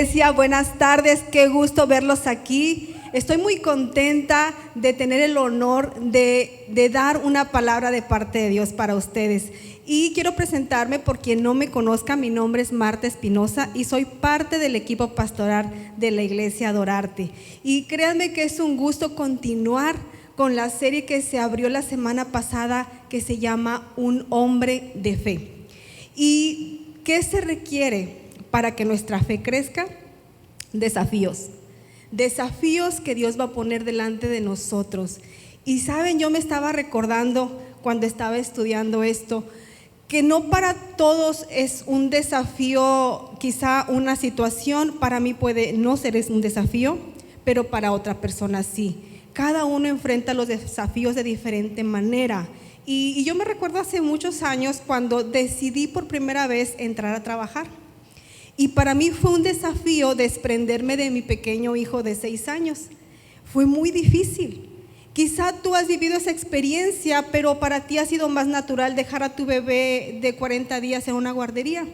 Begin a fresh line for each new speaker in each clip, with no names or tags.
iglesia, buenas tardes, qué gusto verlos aquí. Estoy muy contenta de tener el honor de dar una palabra de parte de Dios para ustedes. Y quiero presentarme por quien no me conozca, mi nombre es Marta Espinosa y soy parte del equipo pastoral de la iglesia Adorarte. Y créanme que es un gusto continuar con la serie que se abrió la semana pasada que se llama Un hombre de fe. ¿Y qué se requiere para que nuestra fe crezca? Desafíos que Dios va a poner delante de nosotros. Y saben, yo me estaba recordando cuando estaba estudiando esto, que no para todos es un desafío, quizá una situación, para mí puede no ser un desafío, pero para otra persona sí. Cada uno enfrenta los desafíos de diferente manera. Y yo me recuerdo hace muchos años cuando decidí por primera vez entrar a trabajar. Y para mí fue un desafío desprenderme de mi pequeño hijo de 6 años. Fue muy difícil. Quizá tú has vivido esa experiencia, pero para ti ha sido más natural dejar a tu bebé de 40 días en una guardería.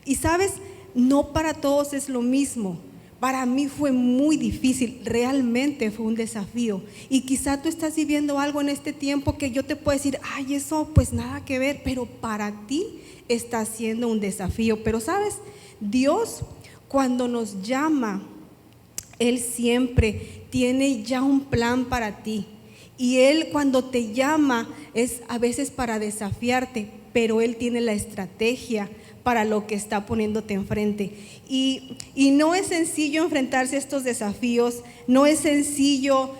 Y sabes, no para todos es lo mismo. Para mí fue muy difícil, realmente fue un desafío. Y quizá tú estás viviendo algo en este tiempo que yo te puedo decir, ay, eso pues nada que ver, pero para ti está siendo un desafío. Pero sabes, Dios cuando nos llama, Él siempre tiene ya un plan para ti. Y Él cuando te llama es a veces para desafiarte, pero Él tiene la estrategia para lo que está poniéndote enfrente. Y no es sencillo enfrentarse a estos desafíos, no es sencillo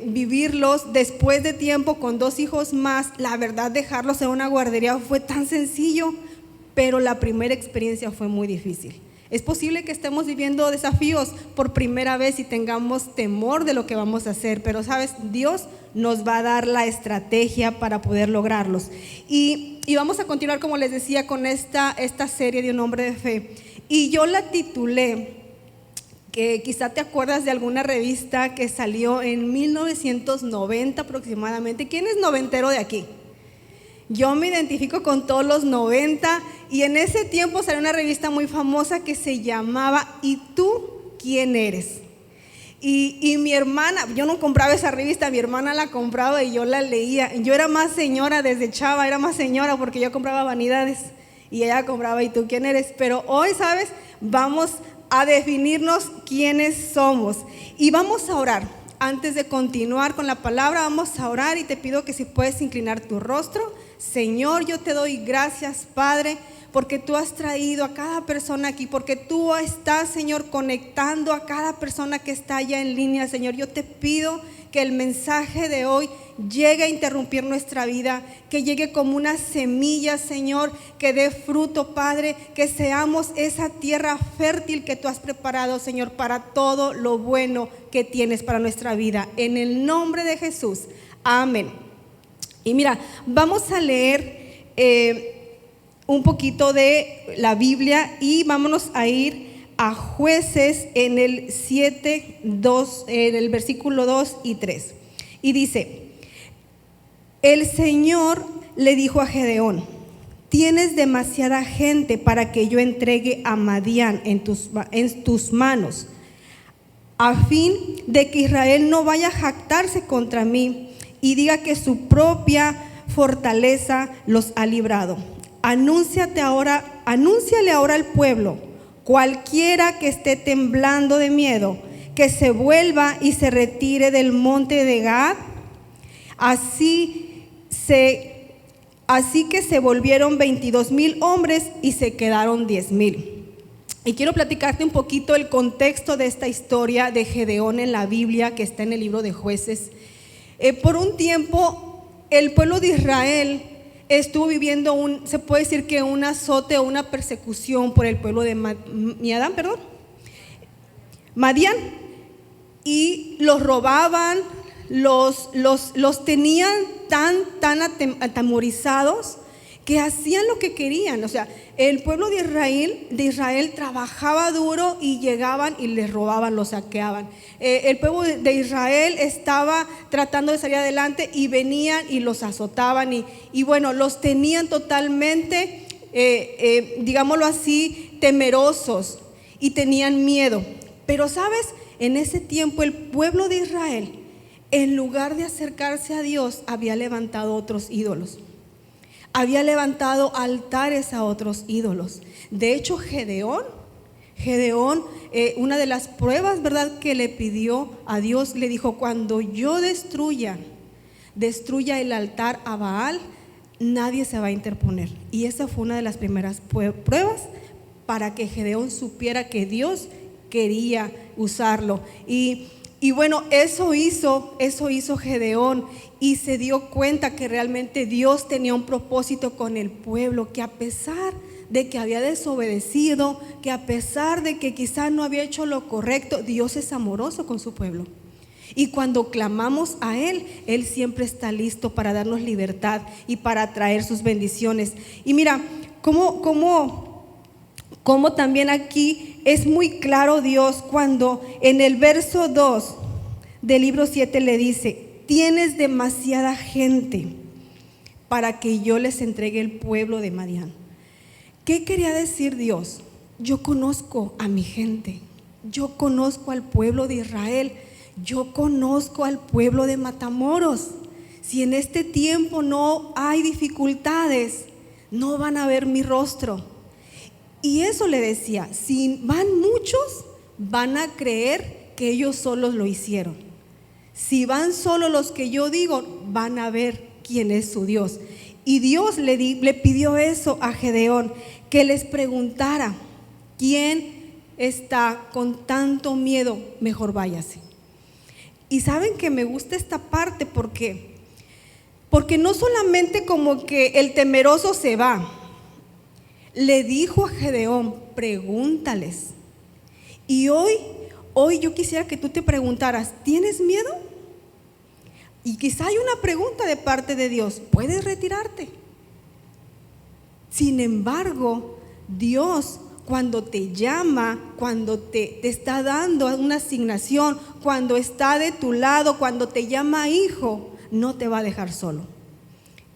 vivirlos después de tiempo con 2 hijos más. La verdad, dejarlos en una guardería fue tan sencillo, pero la primera experiencia fue muy difícil. Es posible que estemos viviendo desafíos por primera vez y tengamos temor de lo que vamos a hacer, pero sabes, Dios nos va a dar la estrategia para poder lograrlos. Y vamos a continuar, como les decía, con esta serie de Un hombre de fe. Y yo la titulé, que quizá te acuerdas de alguna revista que salió en 1990 aproximadamente. ¿Quién es noventero de aquí? Yo me identifico con todos los 90 y en ese tiempo salió una revista muy famosa que se llamaba ¿Y tú quién eres? Y mi hermana, yo no compraba esa revista, mi hermana la compraba y yo la leía. Yo era más señora desde chava, era más señora porque yo compraba Vanidades y ella compraba ¿Y tú quién eres? Pero hoy, ¿sabes? Vamos a definirnos quiénes somos y vamos a orar. Antes de continuar con la palabra, vamos a orar y te pido que si puedes inclinar tu rostro. Señor, yo te doy gracias, Padre, porque tú has traído a cada persona aquí, porque tú estás, Señor, conectando a cada persona que está allá en línea. Señor, yo te pido que el mensaje de hoy llegue a interrumpir nuestra vida, que llegue como una semilla, Señor, que dé fruto, Padre, que seamos esa tierra fértil que tú has preparado, Señor, para todo lo bueno que tienes para nuestra vida. En el nombre de Jesús, amén. Y mira, vamos a leer un poquito de la Biblia y vámonos a ir a Jueces en el 7:2, en el versículo 2 y 3. Y dice: el Señor le dijo a Gedeón: tienes demasiada gente para que yo entregue a Madián en tus manos, a fin de que Israel no vaya a jactarse contra mí y diga que su propia fortaleza los ha librado. Anúnciale ahora al pueblo, cualquiera que esté temblando de miedo, que se vuelva y se retire del monte de Gad. Así que se volvieron 22,000 hombres y se quedaron 10,000. Y quiero platicarte un poquito el contexto de esta historia de Gedeón en la Biblia, que está en el libro de Jueces. Por un tiempo el pueblo de Israel estuvo viviendo se puede decir que un azote o una persecución por el pueblo de Madián, y los robaban, los tenían tan atemorizados que hacían lo que querían. O sea, el pueblo de Israel trabajaba duro y llegaban y les robaban, los saqueaban. El pueblo de Israel estaba tratando de salir adelante y venían y los azotaban y bueno, los tenían totalmente, digámoslo así, temerosos. y tenían miedo. Pero sabes, en ese tiempo el pueblo de Israel, en lugar de acercarse a Dios, había levantado otros ídolos. Había levantado altares a otros ídolos. De hecho, Gedeón, una de las pruebas, ¿verdad?, que le pidió a Dios, le dijo: cuando yo destruya el altar a Baal, nadie se va a interponer. Y esa fue una de las primeras pruebas para que Gedeón supiera que Dios quería usarlo. Y bueno, eso hizo Gedeón, y se dio cuenta que realmente Dios tenía un propósito con el pueblo, que a pesar de que había desobedecido, que a pesar de que quizás no había hecho lo correcto, Dios es amoroso con su pueblo. Y cuando clamamos a Él, Él siempre está listo para darnos libertad y para traer sus bendiciones. Y mira, cómo también aquí es muy claro Dios cuando en el verso 2 del libro 7 le dice: tienes demasiada gente para que yo les entregue el pueblo de Madián. ¿Qué quería decir Dios? Yo conozco a mi gente, yo conozco al pueblo de Israel, yo conozco al pueblo de Matamoros. Si en este tiempo no hay dificultades, no van a ver mi rostro. Y eso le decía: si van muchos, van a creer que ellos solos lo hicieron. Si van solo los que yo digo, van a ver quién es su Dios. Y Dios le pidió eso a Gedeón, que les preguntara: ¿quién está con tanto miedo? Mejor váyase. Y saben que me gusta esta parte porque no solamente como que el temeroso se va. Le dijo a Gedeón: pregúntales. Y hoy yo quisiera que tú te preguntaras: ¿tienes miedo? Y quizá hay una pregunta de parte de Dios: ¿puedes retirarte? Sin embargo, Dios, cuando te llama, cuando te está dando una asignación, cuando está de tu lado, cuando te llama hijo, no te va a dejar solo.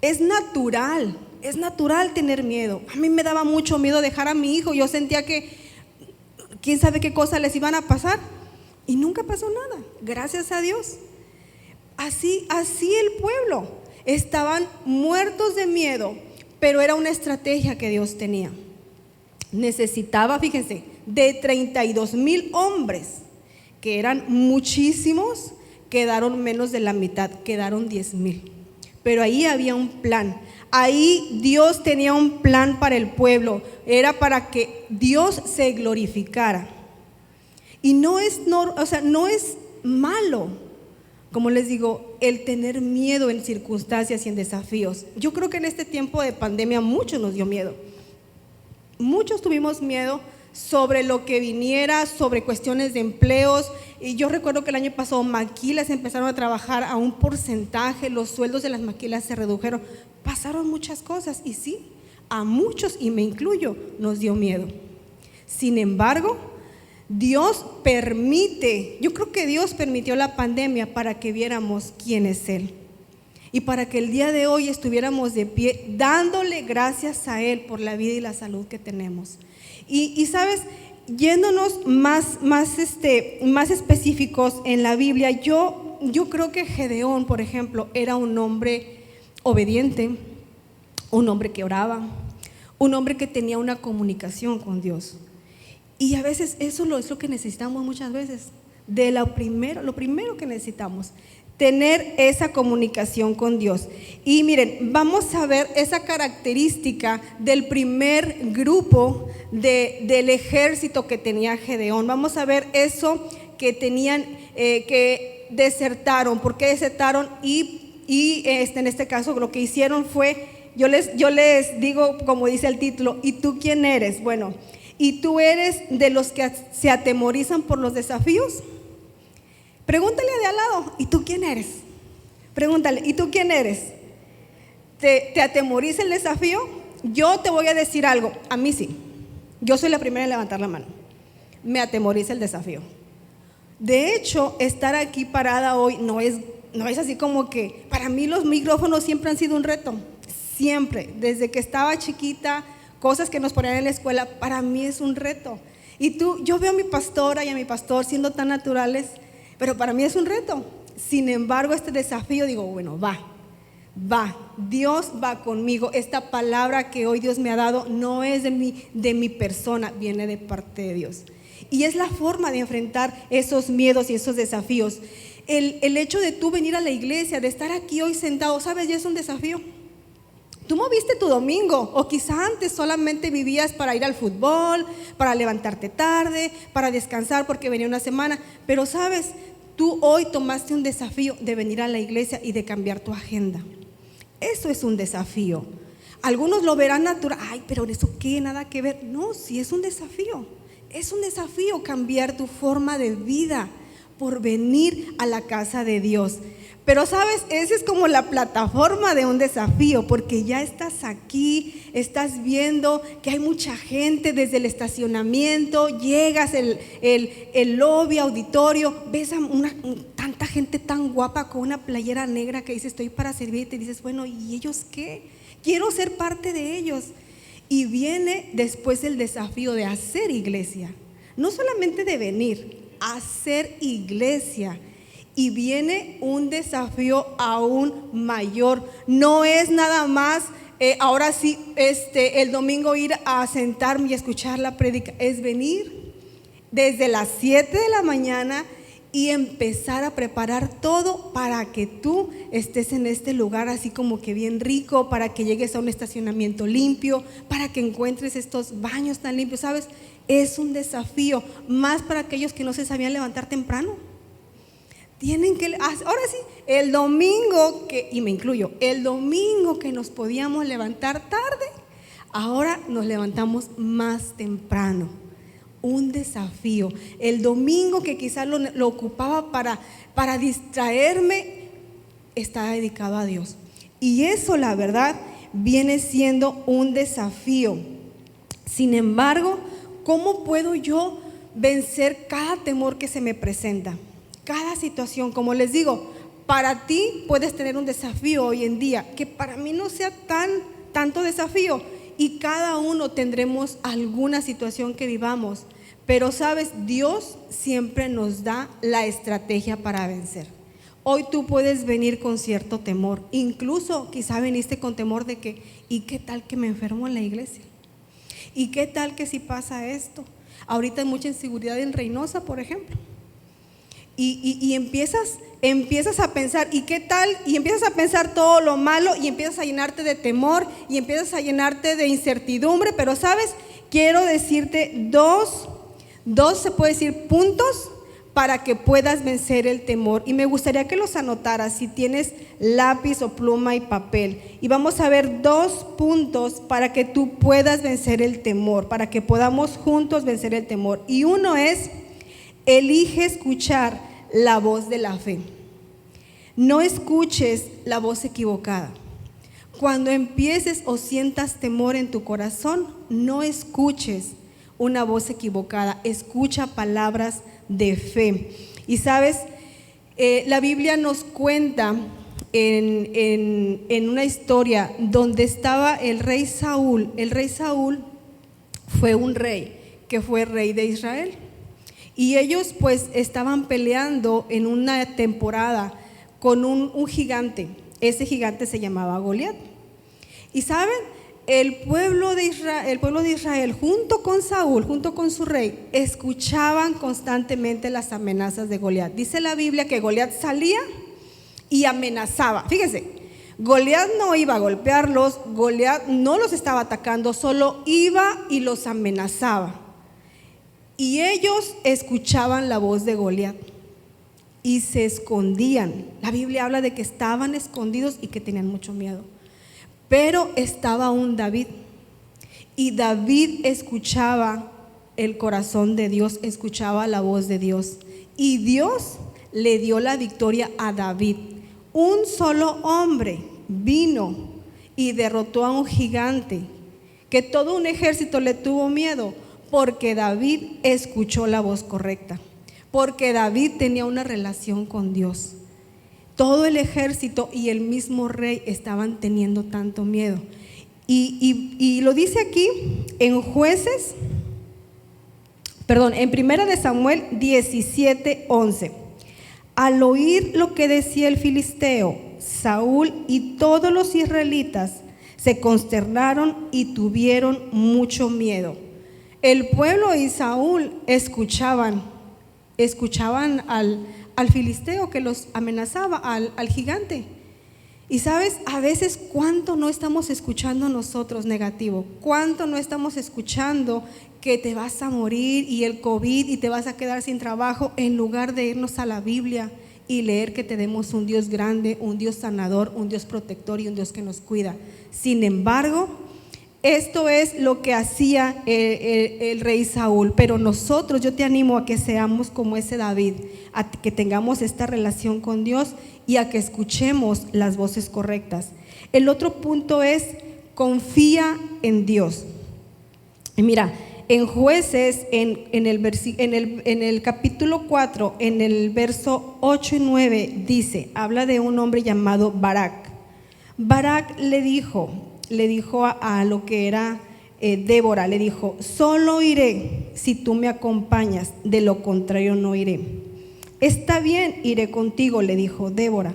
Es natural tener miedo. A mí me daba mucho miedo dejar a mi hijo. Yo sentía que quién sabe qué cosas les iban a pasar, y nunca pasó nada, gracias a Dios. Así el pueblo estaban muertos de miedo, pero era una estrategia que Dios tenía. Necesitaba, fíjense, de 32,000 hombres, que eran muchísimos, quedaron menos de la mitad, quedaron 10,000. Pero ahí había un plan. Ahí Dios tenía un plan para el pueblo. Era para que Dios se glorificara. Y no es malo, como les digo, el tener miedo en circunstancias y en desafíos. Yo creo que en este tiempo de pandemia muchos nos dio miedo. Muchos tuvimos miedo sobre lo que viniera, sobre cuestiones de empleos. Y yo recuerdo que el año pasado maquilas empezaron a trabajar a un porcentaje, los sueldos de las maquilas se redujeron, pasaron muchas cosas, y sí, a muchos, y me incluyo, nos dio miedo. Sin embargo, Dios permite, yo creo que Dios permitió la pandemia para que viéramos quién es Él, y para que el día de hoy estuviéramos de pie dándole gracias a Él por la vida y la salud que tenemos. Y sabes, yéndonos más específicos en la Biblia, yo creo que Gedeón, por ejemplo, era un hombre obediente, un hombre que oraba, un hombre que tenía una comunicación con Dios. Y a veces eso es lo que necesitamos muchas veces. Lo primero que necesitamos, tener esa comunicación con Dios. Y miren, vamos a ver esa característica del primer grupo del ejército que tenía Gedeón. Vamos a ver eso que tenían, que desertaron. ¿Por qué desertaron? Y en este caso lo que hicieron fue, yo les digo, como dice el título: ¿y tú quién eres? Bueno, ¿y tú eres de los que se atemorizan por los desafíos? Pregúntale de al lado: ¿y tú quién eres? Pregúntale: ¿y tú quién eres? ¿Te atemoriza el desafío? Yo te voy a decir algo: a mí sí. Yo soy la primera en levantar la mano. Me atemoriza el desafío. De hecho, estar aquí parada hoy no es así como que, para mí los micrófonos siempre han sido un reto. Siempre, desde que estaba chiquita, cosas que nos ponían en la escuela, para mí es un reto. Yo veo a mi pastora y a mi pastor siendo tan naturales, pero para mí es un reto. Sin embargo, este desafío, digo, bueno, Dios va conmigo. Esta palabra que hoy Dios me ha dado no es de mi persona, viene de parte de Dios. Y es la forma de enfrentar esos miedos y esos desafíos. El hecho de tú venir a la iglesia, de estar aquí hoy sentado, ¿sabes? Ya es un desafío. Tú moviste tu domingo, o quizá antes solamente vivías para ir al fútbol, para levantarte tarde, para descansar porque venía una semana. Pero sabes, tú hoy tomaste un desafío de venir a la iglesia y de cambiar tu agenda. Eso es un desafío. Algunos lo verán natural. Ay, pero ¿eso qué? Nada que ver. No, sí es un desafío. Es un desafío cambiar tu forma de vida por venir a la casa de Dios. Pero sabes, esa es como la plataforma de un desafío, porque ya estás aquí, estás viendo que hay mucha gente desde el estacionamiento, llegas el lobby, auditorio, ves a tanta gente tan guapa con una playera negra que dice estoy para servir, y te dices, bueno, ¿y ellos qué? Quiero ser parte de ellos. Y viene después el desafío de hacer iglesia, no solamente de venir, hacer iglesia. Y viene un desafío aún mayor. No es nada más, ahora sí, el domingo ir a sentarme y escuchar la prédica. Es venir desde las 7 de la mañana y empezar a preparar todo para que tú estés en este lugar así como que bien rico, para que llegues a un estacionamiento limpio, para que encuentres estos baños tan limpios. ¿Sabes? Es un desafío, más para aquellos que no se sabían levantar temprano. Tienen que, ahora sí, el domingo y me incluyo, el domingo que nos podíamos levantar tarde, ahora nos levantamos más temprano. Un desafío. El domingo que quizás lo ocupaba para distraerme, está dedicado a Dios. Y eso, la verdad, viene siendo un desafío. Sin embargo, ¿cómo puedo yo vencer cada temor que se me presenta? Cada situación, como les digo, para ti puedes tener un desafío hoy en día, que para mí no sea tanto desafío, y cada uno tendremos alguna situación que vivamos, pero sabes, Dios siempre nos da la estrategia para vencer. Hoy tú puedes venir con cierto temor, incluso quizá viniste con temor de que, ¿y qué tal que me enfermo en la iglesia? ¿Y qué tal que si pasa esto? Ahorita hay mucha inseguridad en Reynosa, por ejemplo. Y empiezas a pensar, ¿y qué tal? Y empiezas a pensar todo lo malo y empiezas a llenarte de temor y empiezas a llenarte de incertidumbre. Pero sabes, quiero decirte dos se puede decir puntos para que puedas vencer el temor. Y me gustaría que los anotaras si tienes lápiz o pluma y papel. Y vamos a ver 2 puntos para que tú puedas vencer el temor, para que podamos juntos vencer el temor. Y uno es: elige escuchar la voz de la fe. No escuches la voz equivocada. Cuando empieces o sientas temor en tu corazón, no escuches una voz equivocada, escucha palabras de fe. Y sabes, la Biblia nos cuenta en una historia donde estaba el rey Saúl. El rey Saúl fue un rey que fue rey de Israel. Y ellos pues estaban peleando en una temporada con un gigante. Ese gigante se llamaba Goliat. Y saben, el pueblo de Israel junto con Saúl, junto con su rey, escuchaban constantemente las amenazas de Goliat. Dice la Biblia que Goliat salía y amenazaba. Fíjense, Goliat no iba a golpearlos, Goliat no los estaba atacando, solo iba y los amenazaba. Y ellos escuchaban la voz de Goliat y se escondían. La Biblia habla de que estaban escondidos y que tenían mucho miedo. Pero estaba aún David, y David escuchaba el corazón de Dios, escuchaba la voz de Dios, y Dios le dio la victoria a David. Un solo hombre vino y derrotó a un gigante que todo un ejército le tuvo miedo, porque David escuchó la voz correcta, porque David tenía una relación con Dios. Todo el ejército y el mismo rey estaban teniendo tanto miedo. Y lo dice aquí en Jueces En Primera de Samuel 17:11. Al oír lo que decía el filisteo, Saúl y todos los israelitas se consternaron y tuvieron mucho miedo. El pueblo y Saúl escuchaban al filisteo que los amenazaba, al gigante. Y sabes, a veces cuánto no estamos escuchando nosotros negativo, cuánto no estamos escuchando que te vas a morir y el COVID y te vas a quedar sin trabajo, en lugar de irnos a la Biblia y leer que tenemos un Dios grande, un Dios sanador, un Dios protector y un Dios que nos cuida. Sin embargo, esto es lo que hacía el rey Saúl, pero nosotros, yo te animo a que seamos como ese David, a que tengamos esta relación con Dios y a que escuchemos las voces correctas. El otro punto es: confía en Dios. Y mira, en Jueces, en el capítulo 4, en el verso 8 y 9, habla de un hombre llamado Barak. Barak le dijo a lo que era Débora, le dijo: solo iré si tú me acompañas, de lo contrario no iré. Está bien, iré contigo, le dijo Débora,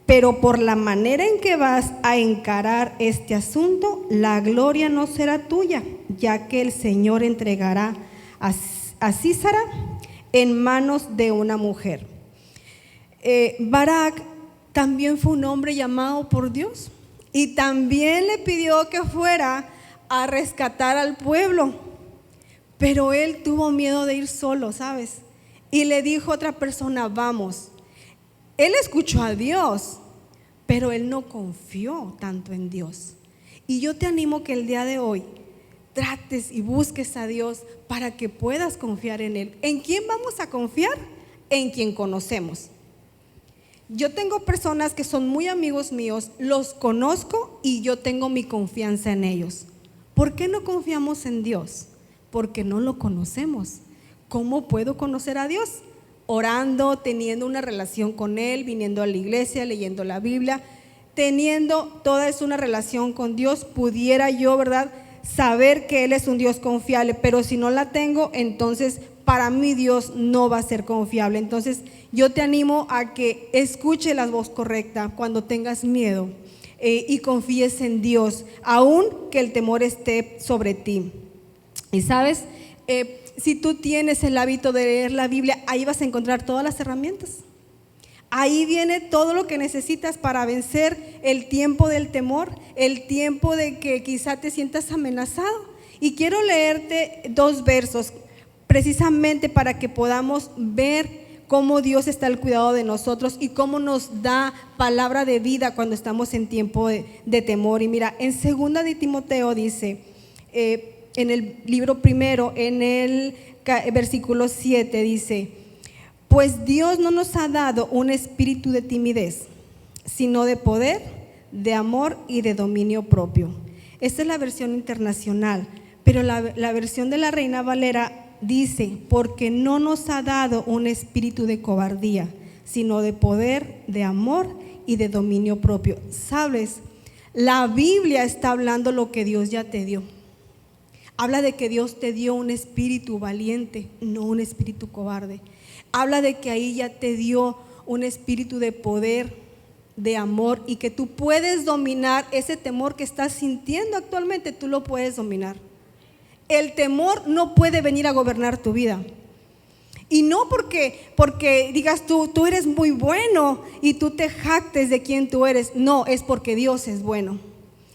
pero por la manera en que vas a encarar este asunto, la gloria no será tuya, ya que el Señor entregará a Sísara en manos de una mujer. Barak también fue un hombre llamado por Dios y también le pidió que fuera a rescatar al pueblo, pero él tuvo miedo de ir solo, ¿sabes? Y le dijo a otra persona: vamos. Él escuchó a Dios, pero él no confió tanto en Dios. Y yo te animo que el día de hoy trates y busques a Dios para que puedas confiar en Él. ¿En quién vamos a confiar? En quien conocemos. Yo tengo personas que son muy amigos míos, los conozco y yo tengo mi confianza en ellos. ¿Por qué no confiamos en Dios? Porque no lo conocemos. ¿Cómo puedo conocer a Dios? Orando, teniendo una relación con Él, viniendo a la iglesia, leyendo la Biblia, teniendo toda una relación con Dios, pudiera yo, ¿verdad?, saber que Él es un Dios confiable. Pero si no la tengo, entonces para mí Dios no va a ser confiable. Entonces yo te animo a que escuche la voz correcta cuando tengas miedo y confíes en Dios, aun que el temor esté sobre ti. Y sabes, si tú tienes el hábito de leer la Biblia, ahí vas a encontrar todas las herramientas. Ahí viene todo lo que necesitas para vencer el tiempo del temor, el tiempo de que quizá te sientas amenazado. Y quiero leerte 2 versos precisamente para que podamos ver cómo Dios está al cuidado de nosotros y cómo nos da palabra de vida cuando estamos en tiempo de temor. Y mira, en 2 de Timoteo dice, en el libro primero, en el versículo 7 dice: pues Dios no nos ha dado un espíritu de timidez, sino de poder, de amor y de dominio propio. Esta es la versión internacional, pero la versión de la Reina Valera dice: porque no nos ha dado un espíritu de cobardía, sino de poder, de amor y de dominio propio. ¿Sabes? La Biblia está hablando lo que Dios ya te dio. Habla de que Dios te dio un espíritu valiente, no un espíritu cobarde. Habla de que ahí ya te dio un espíritu de poder, de amor, y que tú puedes dominar ese temor que estás sintiendo actualmente. Tú lo puedes dominar. El temor no puede venir a gobernar tu vida. Y no porque digas tú eres muy bueno y tú te jactes de quién tú eres. No, es porque Dios es bueno.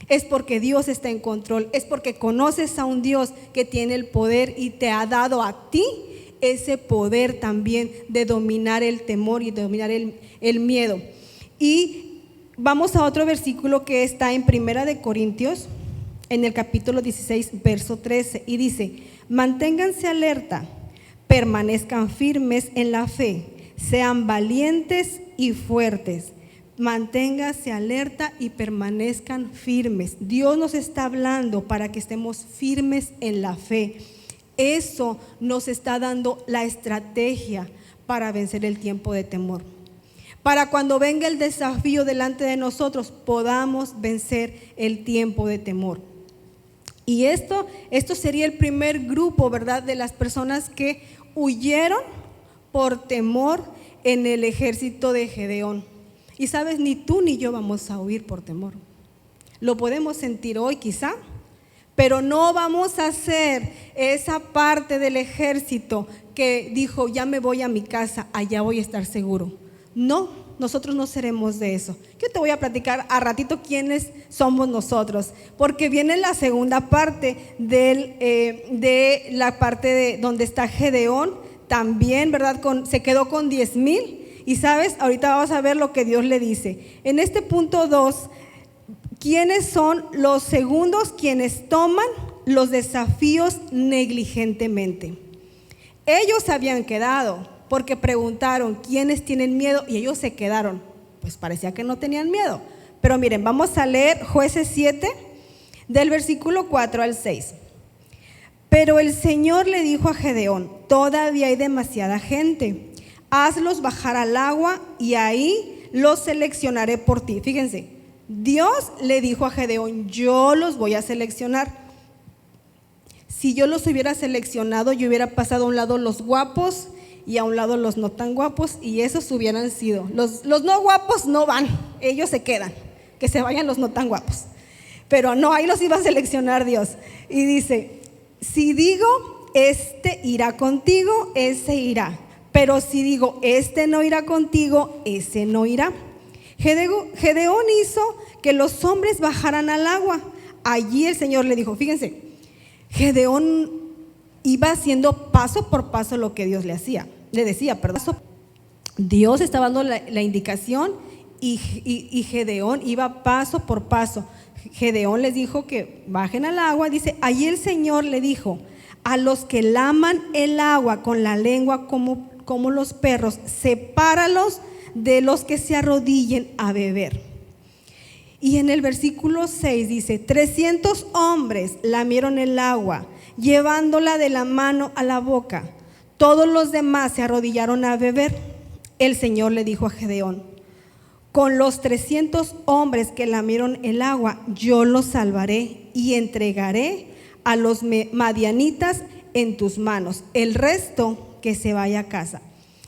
Es porque Dios está en control. Es porque conoces a un Dios que tiene el poder y te ha dado a ti ese poder también de dominar el temor y de dominar el miedo. Y vamos a otro versículo que está en Primera de Corintios, en el capítulo 16, verso 13, y dice: manténganse alerta, permanezcan firmes en la fe, sean valientes y fuertes. Manténganse alerta y permanezcan firmes. Dios nos está hablando para que estemos firmes en la fe. Eso nos está dando la estrategia para vencer el tiempo de temor. Para cuando venga el desafío delante de nosotros, podamos vencer el tiempo de temor. Y esto sería el primer grupo, ¿verdad?, de las personas que huyeron por temor en el ejército de Gedeón. Y sabes, ni tú ni yo vamos a huir por temor. Lo podemos sentir hoy quizá, pero no vamos a ser esa parte del ejército que dijo, ya me voy a mi casa, allá voy a estar seguro. No, nosotros no seremos de eso. Yo te voy a platicar a ratito quiénes somos nosotros, porque viene la segunda parte de la parte de donde está Gedeón, también, ¿verdad? Se quedó con 10,000. Y sabes, ahorita vamos a ver lo que Dios le dice. En este punto 2, ¿quiénes son los segundos quienes toman los desafíos negligentemente? Ellos habían quedado porque preguntaron ¿quiénes tienen miedo? Y ellos se quedaron. Pues parecía que no tenían miedo. Pero miren, vamos a leer Jueces 7 del versículo 4 al 6. Pero el Señor le dijo a Gedeón, todavía hay demasiada gente, hazlos bajar al agua y ahí los seleccionaré por ti. Fíjense, Dios le dijo a Gedeón, yo los voy a seleccionar. Si yo los hubiera seleccionado, yo hubiera pasado a un lado los guapos y a un lado los no tan guapos, y esos hubieran sido. Los no guapos no van, ellos se quedan, que se vayan los no tan guapos. Pero no, ahí los iba a seleccionar Dios. Y dice, si digo, este irá contigo, ese irá. Pero si digo, este no irá contigo, ese no irá. Gedeón hizo que los hombres bajaran al agua. Allí el Señor le dijo, fíjense, Gedeón iba haciendo paso por paso lo que Dios le decía. Dios estaba dando la indicación y Gedeón iba paso por paso. Gedeón les dijo que bajen al agua. Dice, allí el Señor le dijo, a los que laman el agua con la lengua como los perros, sepáralos de los que se arrodillen a beber. Y en el versículo 6 dice, 300 hombres lamieron el agua, llevándola de la mano a la boca. Todos los demás se arrodillaron a beber. El Señor le dijo a Gedeón, con los 300 hombres que lamieron el agua, yo los salvaré y entregaré a los madianitas en tus manos. El resto que se vaya a casa.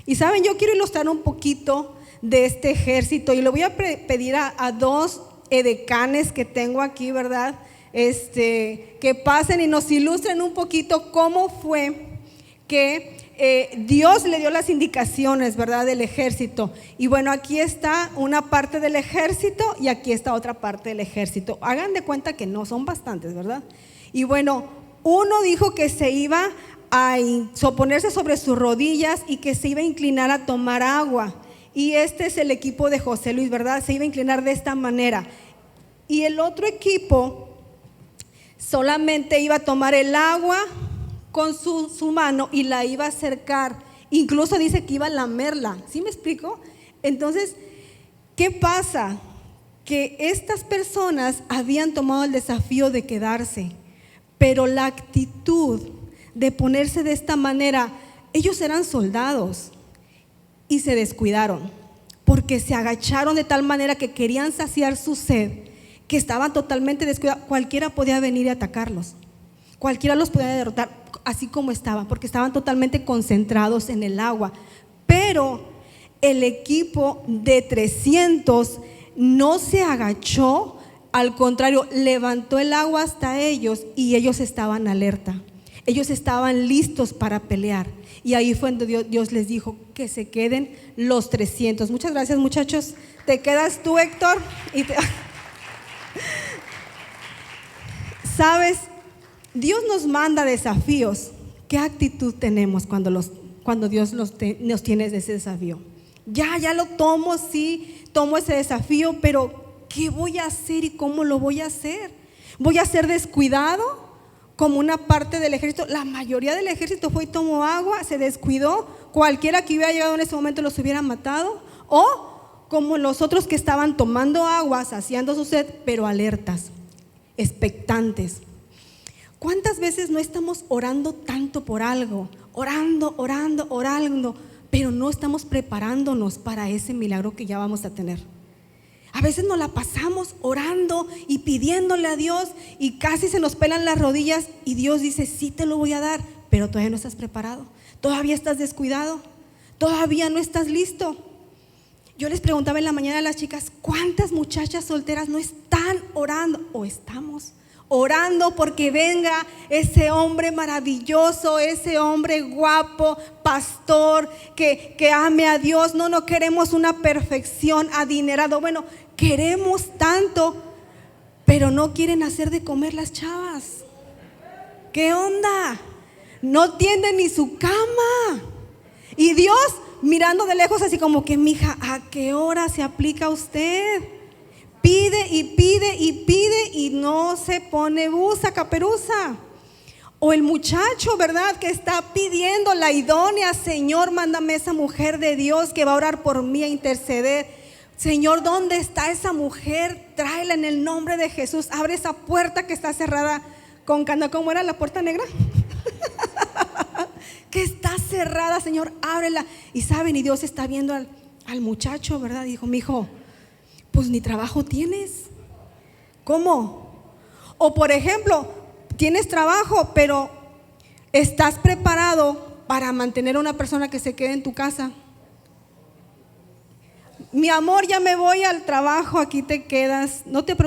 Y saben, yo quiero ilustrar un poquito de este ejército y le voy a pedir a dos edecanes que tengo aquí, ¿verdad? Que pasen y nos ilustren un poquito cómo fue que Dios le dio las indicaciones, ¿verdad?, del ejército. Y bueno, aquí está una parte del ejército y aquí está otra parte del ejército. Hagan de cuenta que no son bastantes, ¿verdad? Y bueno, uno dijo que se iba a ponerse sobre sus rodillas y que se iba a inclinar a tomar agua. Y este es el equipo de José Luis, ¿verdad? Se iba a inclinar de esta manera. Y el otro equipo solamente iba a tomar el agua con su mano y la iba a acercar. Incluso dice que iba a lamerla. ¿Sí me explico? Entonces, ¿qué pasa? Que estas personas habían tomado el desafío de quedarse, pero la actitud de ponerse de esta manera, ellos eran soldados y se descuidaron porque se agacharon de tal manera que querían saciar su sed, que estaban totalmente descuidados. Cualquiera podía venir y atacarlos, cualquiera los podía derrotar así como estaban, porque estaban totalmente concentrados en el agua. Pero el equipo de 300 no se agachó, al contrario, levantó el agua hasta ellos y ellos estaban alerta. Ellos estaban listos para pelear. Y ahí fue donde Dios les dijo que se queden los 300. Muchas gracias, muchachos. Te quedas tú, Héctor. ¿Sabes? Dios nos manda desafíos. ¿Qué actitud tenemos cuando Dios nos tiene ese desafío? Ya lo tomo, sí, tomo ese desafío, pero ¿qué voy a hacer y cómo lo voy a hacer? ¿Voy a ser descuidado como una parte del ejército? La mayoría del ejército fue y tomó agua, se descuidó. Cualquiera que hubiera llegado en ese momento los hubiera matado. O como los otros que estaban tomando agua, saciando su sed, pero alertas, expectantes. ¿Cuántas veces no estamos orando tanto por algo? Orando, pero no estamos preparándonos para ese milagro que ya vamos a tener. A veces nos la pasamos orando y pidiéndole a Dios y casi se nos pelan las rodillas y Dios dice, sí te lo voy a dar, pero todavía no estás preparado, todavía estás descuidado, todavía no estás listo. Yo les preguntaba en la mañana a las chicas, ¿cuántas muchachas solteras no están orando o estamos orando porque venga ese hombre maravilloso, ese hombre guapo, pastor, que ame a Dios? No queremos una perfección adinerado. Bueno, queremos tanto, pero no quieren hacer de comer las chavas. ¿Qué onda? No tienden ni su cama. Y Dios mirando de lejos así como que, mija, ¿a qué hora se aplica usted? Pide y pide y pide y no se pone busa, caperuza. O el muchacho, ¿verdad? Que está pidiendo la idónea, Señor, mándame esa mujer de Dios que va a orar por mí, a interceder. Señor, ¿dónde está esa mujer? Tráela en el nombre de Jesús. Abre esa puerta que está cerrada con candado. ¿Cómo era la puerta negra? Que está cerrada, Señor, ábrela. Y saben, y Dios está viendo al muchacho, ¿verdad? Dijo, mijo, pues ni trabajo tienes. ¿Cómo? O por ejemplo, tienes trabajo, pero estás preparado para mantener a una persona que se quede en tu casa. Mi amor, ya me voy al trabajo, aquí te quedas.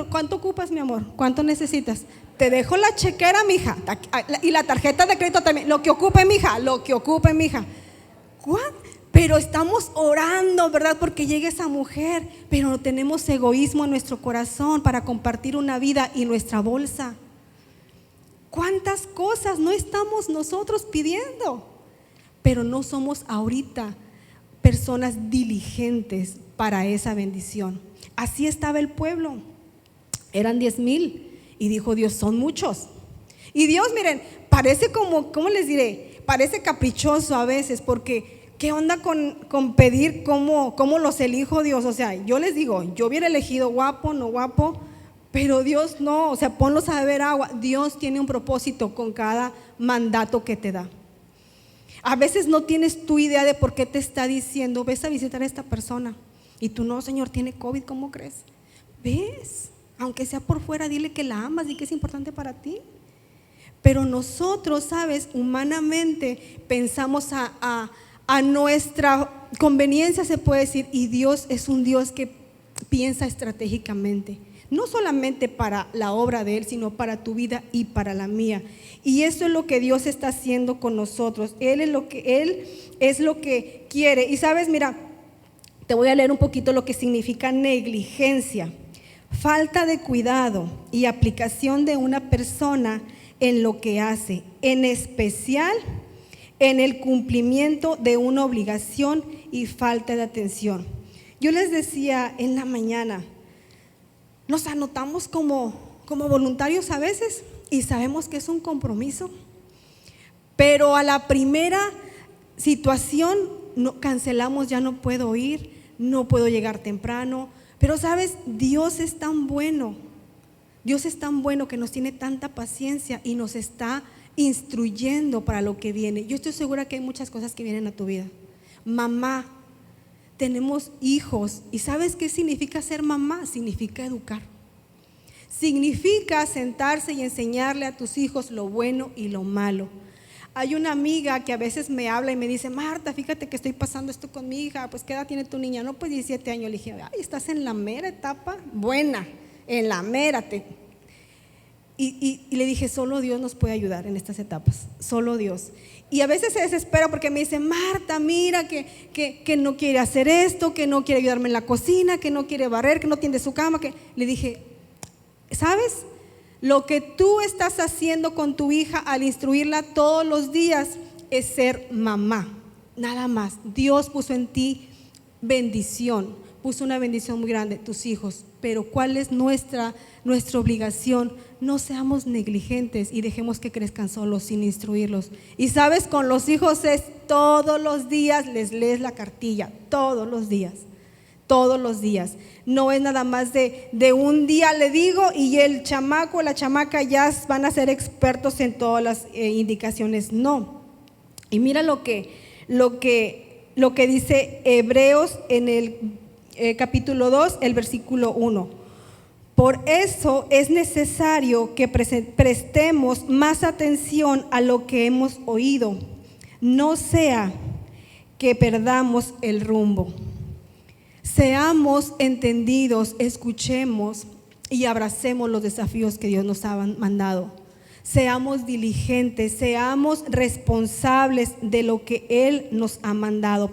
¿Cuánto ocupas, mi amor? ¿Cuánto necesitas? Te dejo la chequera, mija, y la tarjeta de crédito también. Lo que ocupe, mija, lo que ocupe, mija. Pero estamos orando, ¿verdad? Porque llegue esa mujer, pero tenemos egoísmo en nuestro corazón para compartir una vida y nuestra bolsa. ¿Cuántas cosas no estamos nosotros pidiendo? Pero no somos ahorita personas diligentes para esa bendición. Así estaba el pueblo. Eran 10,000 y dijo Dios, son muchos. Y Dios, miren, parece como, ¿cómo les diré? Parece caprichoso a veces, porque ¿qué onda con pedir cómo los elijo Dios? O sea, yo les digo, yo hubiera elegido guapo, no guapo, pero Dios no, o sea, ponlos a beber agua. Dios tiene un propósito con cada mandato que te da. A veces no tienes tu idea de por qué te está diciendo, ves a visitar a esta persona. Y tú, no, Señor, tiene COVID, ¿cómo crees? ¿Ves? Aunque sea por fuera, dile que la amas y que es importante para ti. Pero nosotros, ¿sabes? Humanamente pensamos a nuestra conveniencia, se puede decir, y Dios es un Dios que piensa estratégicamente, no solamente para la obra de Él, sino para tu vida y para la mía. Y eso es lo que Dios está haciendo con nosotros. Él es lo que quiere. Y sabes, mira, te voy a leer un poquito lo que significa negligencia: falta de cuidado y aplicación de una persona en lo que hace, en especial en el cumplimiento de una obligación, y falta de atención. Yo les decía en la mañana, nos anotamos como voluntarios a veces y sabemos que es un compromiso, pero a la primera situación cancelamos, ya no puedo ir, no puedo llegar temprano. Pero sabes, Dios es tan bueno que nos tiene tanta paciencia y nos está instruyendo para lo que viene. Yo estoy segura que hay muchas cosas que vienen a tu vida. Mamá, tenemos hijos, y ¿sabes qué significa ser mamá? Significa educar. Significa sentarse y enseñarle a tus hijos lo bueno y lo malo. Hay una amiga que a veces me habla y me dice, Marta, fíjate que estoy pasando esto con mi hija. Pues, ¿qué edad tiene tu niña? No, pues 17 años. Le dije, ay, estás en la mera etapa buena, en la mera. Y le dije, solo Dios nos puede ayudar en estas etapas, solo Dios. Y a veces se desespera porque me dice, Marta, mira que no quiere hacer esto, que no quiere ayudarme en la cocina, que no quiere barrer, que no tiende su cama. Le dije, ¿sabes? Lo que tú estás haciendo con tu hija al instruirla todos los días es ser mamá, nada más. Dios puso en ti bendición, puso una bendición muy grande, tus hijos. Pero ¿cuál es nuestra obligación? No seamos negligentes y dejemos que crezcan solos sin instruirlos. Y sabes, con los hijos es todos los días les lees la cartilla, todos los días. No es nada más de un día le digo y el chamaco o la chamaca ya van a ser expertos en todas las indicaciones. No. Y mira lo que dice Hebreos en capítulo 2, el versículo 1. Por eso es necesario que prestemos más atención a lo que hemos oído, no sea que perdamos el rumbo. Seamos entendidos, escuchemos y abracemos los desafíos que Dios nos ha mandado. Seamos diligentes, seamos responsables de lo que Él nos ha mandado.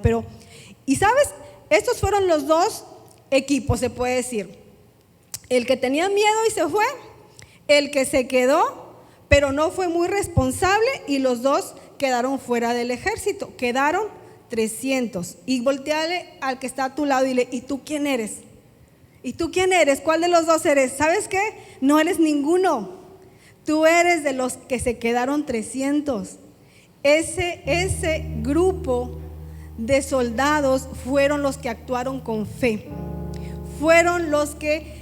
Y sabes, estos fueron los dos equipos, se puede decir. El que tenía miedo y se fue, el que se quedó, pero no fue muy responsable, y los dos quedaron fuera del ejército. Quedaron 300. Y volteale al que está a tu lado y dile: ¿y tú quién eres? ¿Y tú quién eres? ¿Cuál de los dos eres? ¿Sabes qué? No eres ninguno. Tú eres de los que se quedaron 300. Ese grupo de soldados fueron los que actuaron con fe. Fueron los que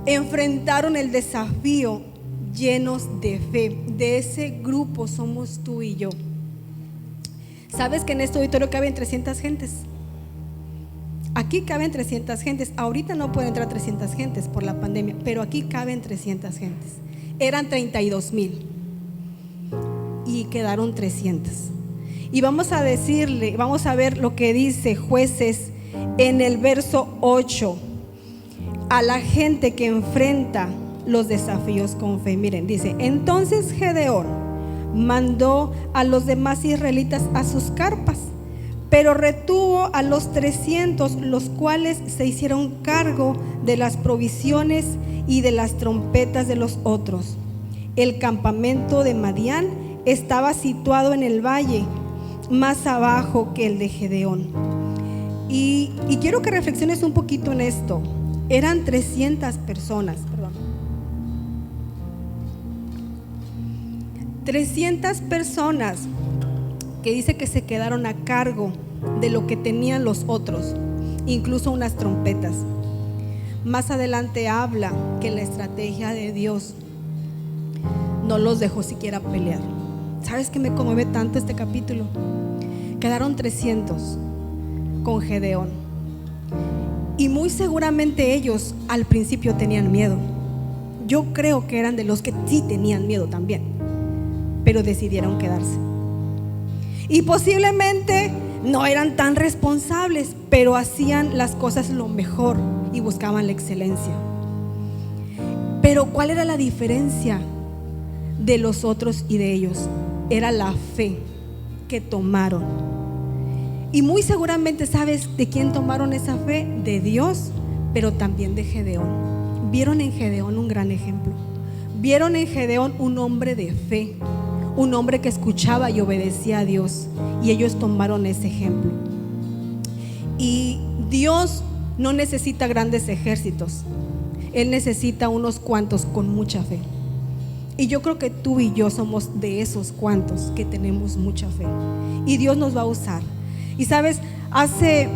enfrentaron el desafío llenos de fe. De ese grupo somos tú y yo. ¿Sabes que en este auditorio caben 300 gentes? Aquí caben 300 gentes. Ahorita no pueden entrar 300 gentes por la pandemia, pero aquí caben 300 gentes. Eran 32,000 y quedaron 300. Y vamos a ver lo que dice Jueces en el verso 8 a la gente que enfrenta los desafíos con fe. Miren, dice: entonces Gedeón mandó a los demás israelitas a sus carpas, pero retuvo a los 300, los cuales se hicieron cargo de las provisiones y de las trompetas de los otros. El campamento de Madián estaba situado en el valle, más abajo que el de Gedeón. Y quiero que reflexiones un poquito en esto. Eran 300 personas, 300 personas que dice que se quedaron a cargo de lo que tenían los otros, incluso unas trompetas. Más adelante habla que la estrategia de Dios no los dejó siquiera pelear. ¿Sabes qué me conmueve tanto este capítulo? Quedaron 300 con Gedeón, y muy seguramente ellos al principio tenían miedo. Yo creo que eran de los que sí tenían miedo también, pero decidieron quedarse. Y posiblemente no eran tan responsables, pero hacían las cosas lo mejor y buscaban la excelencia. Pero ¿cuál era la diferencia de los otros y de ellos? Era la fe que tomaron. Y muy seguramente sabes de quién tomaron esa fe: de Dios, pero también de Gedeón. Vieron en Gedeón un gran ejemplo. Vieron en Gedeón un hombre de fe, un hombre que escuchaba y obedecía a Dios, y ellos tomaron ese ejemplo. Y Dios no necesita grandes ejércitos, Él necesita unos cuantos con mucha fe. Y yo creo que tú y yo somos de esos cuantos que tenemos mucha fe, y Dios nos va a usar. Y sabes, hace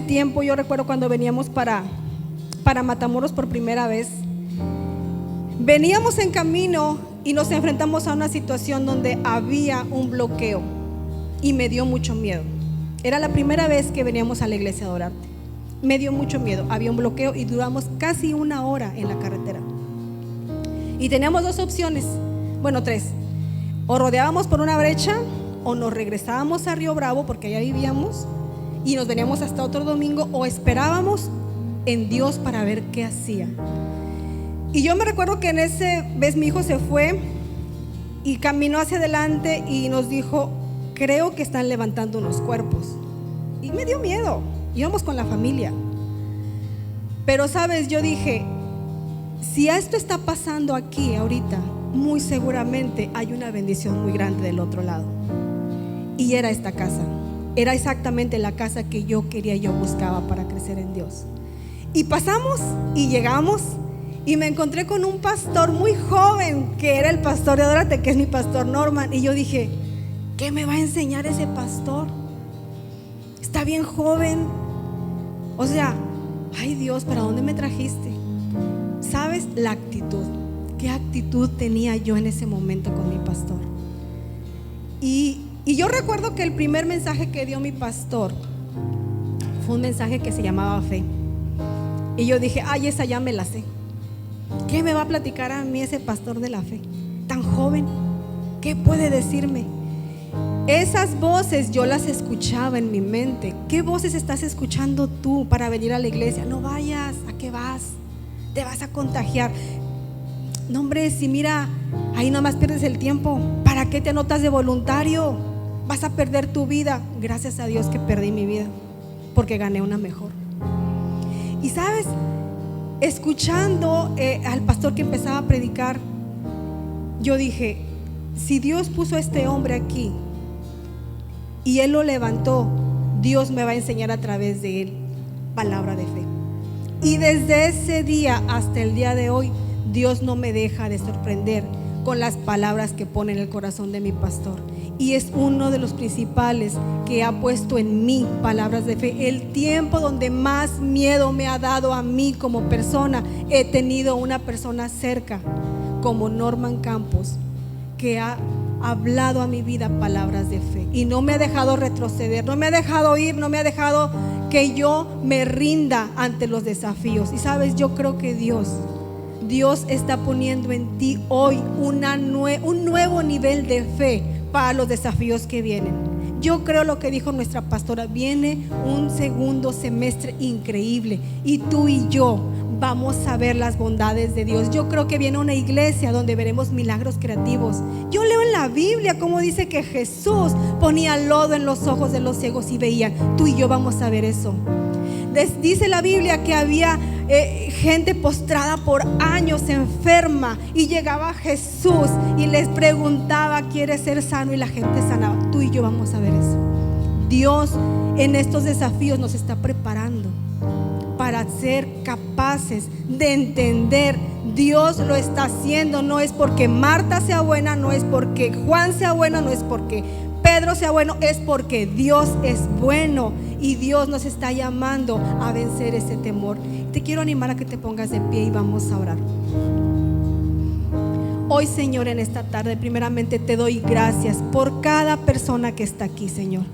tiempo, yo recuerdo cuando veníamos para Matamoros por primera vez, veníamos en camino y nos enfrentamos a una situación donde había un bloqueo, y me dio mucho miedo. Era la primera vez que veníamos a la iglesia a adorarte. Me dio mucho miedo, había un bloqueo y duramos casi 1 hora en la carretera. Y teníamos 2 opciones, bueno, 3. O rodeábamos por una brecha, o nos regresábamos a Río Bravo, porque allá vivíamos, y nos veníamos hasta otro domingo, o esperábamos en Dios para ver qué hacía. Y yo me recuerdo que en ese vez mi hijo se fue y caminó hacia adelante y nos dijo: creo que están levantando unos cuerpos. Y me dio miedo, íbamos con la familia. Pero sabes, yo dije: si esto está pasando aquí ahorita, muy seguramente hay una bendición muy grande del otro lado. Y era esta casa, era exactamente la casa que yo quería y yo buscaba para crecer en Dios. Y pasamos y llegamos, y me encontré con un pastor muy joven, que era el pastor de Adórate, que es mi pastor Norman. Y yo dije: ¿qué me va a enseñar ese pastor? Está bien joven. O sea, ay Dios, ¿para dónde me trajiste? ¿Sabes? La actitud. ¿Qué actitud tenía yo en ese momento con mi pastor? Y yo recuerdo que el primer mensaje que dio mi pastor fue un mensaje que se llamaba fe. Y yo dije, ay, esa ya me la sé. ¿Qué me va a platicar a mí ese pastor de la fe? Tan joven, ¿qué puede decirme? Esas voces yo las escuchaba en mi mente. ¿Qué voces estás escuchando tú para venir a la iglesia? No vayas, ¿a qué vas? Te vas a contagiar. No, hombre, si mira, ahí nomás pierdes el tiempo. ¿Para qué te anotas de voluntario? Vas a perder tu vida. Gracias a Dios que perdí mi vida, porque gané una mejor. Y sabes, escuchando al pastor que empezaba a predicar, yo dije, si Dios puso a este hombre aquí y Él lo levantó, Dios me va a enseñar a través de él palabra de fe. Y desde ese día hasta el día de hoy, Dios no me deja de sorprender con las palabras que pone en el corazón de mi pastor. Y es uno de los principales que ha puesto en mí palabras de fe. El tiempo donde más miedo me ha dado a mí como persona, he tenido una persona cerca como Norman Campos, que ha hablado a mi vida palabras de fe y no me ha dejado retroceder, no me ha dejado ir, no me ha dejado que yo me rinda ante los desafíos. Y sabes, yo creo que Dios está poniendo en ti hoy un nuevo nivel de fe para los desafíos que vienen. Yo creo lo que dijo nuestra pastora, viene un segundo semestre increíble y tú y yo vamos a ver las bondades de Dios. Yo creo que viene una iglesia donde veremos milagros creativos. Yo leo en la Biblia cómo dice que Jesús ponía lodo en los ojos de los ciegos y veían. Tú y yo vamos a ver eso. Dice la Biblia que había gente postrada por años enferma y llegaba Jesús y les preguntaba, ¿quieres ser sano? Y la gente sanaba. Tú y yo vamos a ver eso. Dios en estos desafíos nos está preparando para ser capaces de entender. Dios lo está haciendo. No es porque Marta sea buena, no es porque Juan sea bueno, no es porque Pedro sea bueno, es porque Dios es bueno y Dios nos está llamando a vencer ese temor. Te quiero animar a que te pongas de pie y vamos a orar. Hoy, Señor, en esta tarde, primeramente te doy gracias por cada persona que está aquí, Señor.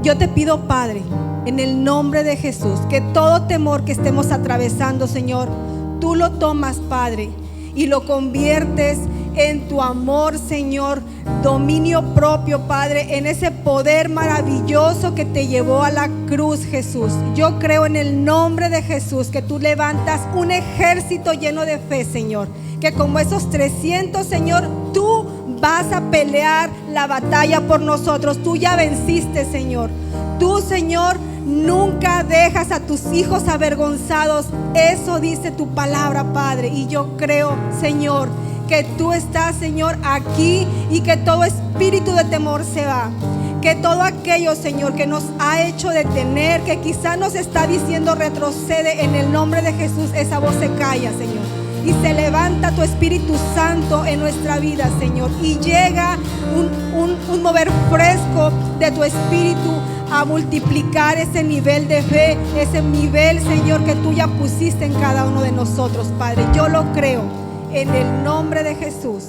Yo te pido, Padre, en el nombre de Jesús, que todo temor que estemos atravesando, Señor, tú lo tomas, Padre, y lo conviertes en tu amor, Señor, dominio propio, Padre, en ese poder maravilloso que te llevó a la cruz, Jesús. Yo creo en el nombre de Jesús que tú levantas un ejército lleno de fe, Señor, que como esos 300, Señor, tú vas a pelear la batalla por nosotros. Tú ya venciste, Señor. Tú, Señor, nunca dejas a tus hijos avergonzados. Eso dice tu palabra, Padre. Y yo creo, Señor, que tú estás, Señor, aquí y que todo espíritu de temor se va. Que todo aquello, Señor, que nos ha hecho detener, que quizá nos está diciendo retrocede, en el nombre de Jesús, esa voz se calla, Señor. Y se levanta tu Espíritu Santo en nuestra vida, Señor. Y llega un mover fresco de tu Espíritu a multiplicar ese nivel de fe, ese nivel, Señor, que tú ya pusiste en cada uno de nosotros, Padre. Yo lo creo en el nombre de Jesús.